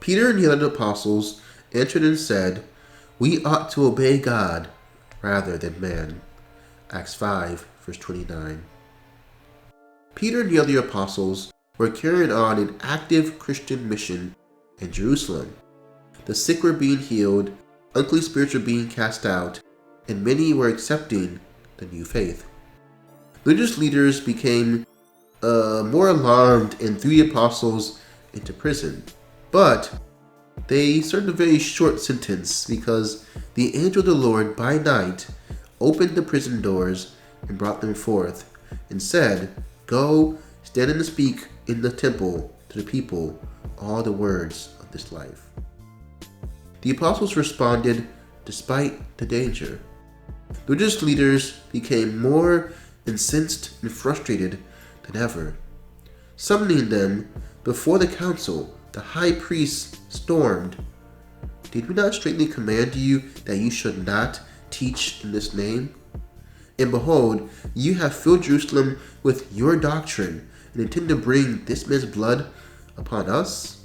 Peter and the other apostles answered and said, "We ought to obey God rather than man." Acts 5, verse 29. Peter and the other apostles were carrying on an active Christian mission in Jerusalem. The sick were being healed, unclean spirits were being cast out, and many were accepting the new faith. Religious leaders became more alarmed and threw the apostles into prison. But they served a very short sentence, because the angel of the Lord by night opened the prison doors and brought them forth, and said, "Go, stand and speak in the temple to the people all the words of this life." The apostles responded despite the danger. The religious leaders became more incensed and frustrated than ever. Summoning them before the council, the high priest stormed, "Did we not straightly command you that you should not teach in this name? And behold, you have filled Jerusalem with your doctrine and intend to bring this man's blood upon us?"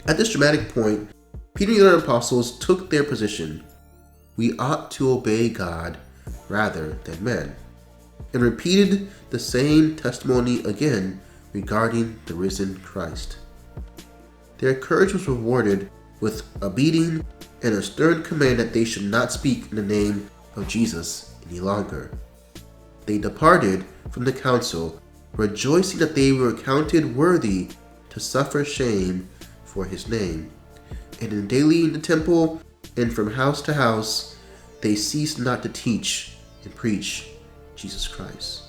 At this dramatic point, Peter and the other apostles took their position. We ought to obey God rather than men, and repeated the same testimony again regarding the risen Christ. Their courage was rewarded with a beating and a stern command that they should not speak in the name of Jesus any longer. They departed from the council, rejoicing that they were counted worthy to suffer shame for his name. And daily in the temple and from house to house, they ceased not to teach and preach Jesus Christ.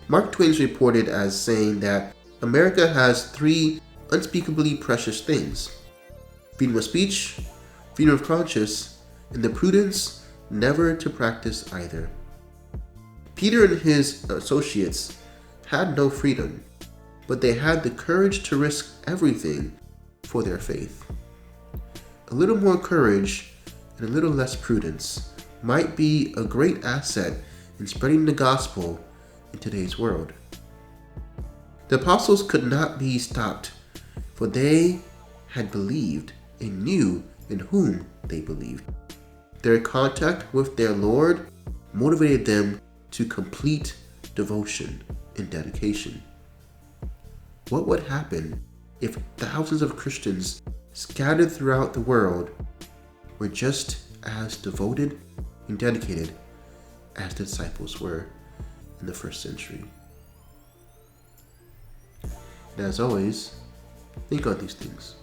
Mark Twain is reported as saying that America has three unspeakably precious things: freedom of speech, freedom of conscience, and the prudence never to practice either. Peter and his associates had no freedom, but they had the courage to risk everything for their faith. A little more courage and a little less prudence might be a great asset in spreading the gospel in today's world. The apostles could not be stopped, for they had believed and knew in whom they believed. Their contact with their Lord motivated them to complete devotion and dedication. What would happen if thousands of Christians scattered throughout the world were just as devoted and dedicated as the disciples were in the first century? And as always, think on these things.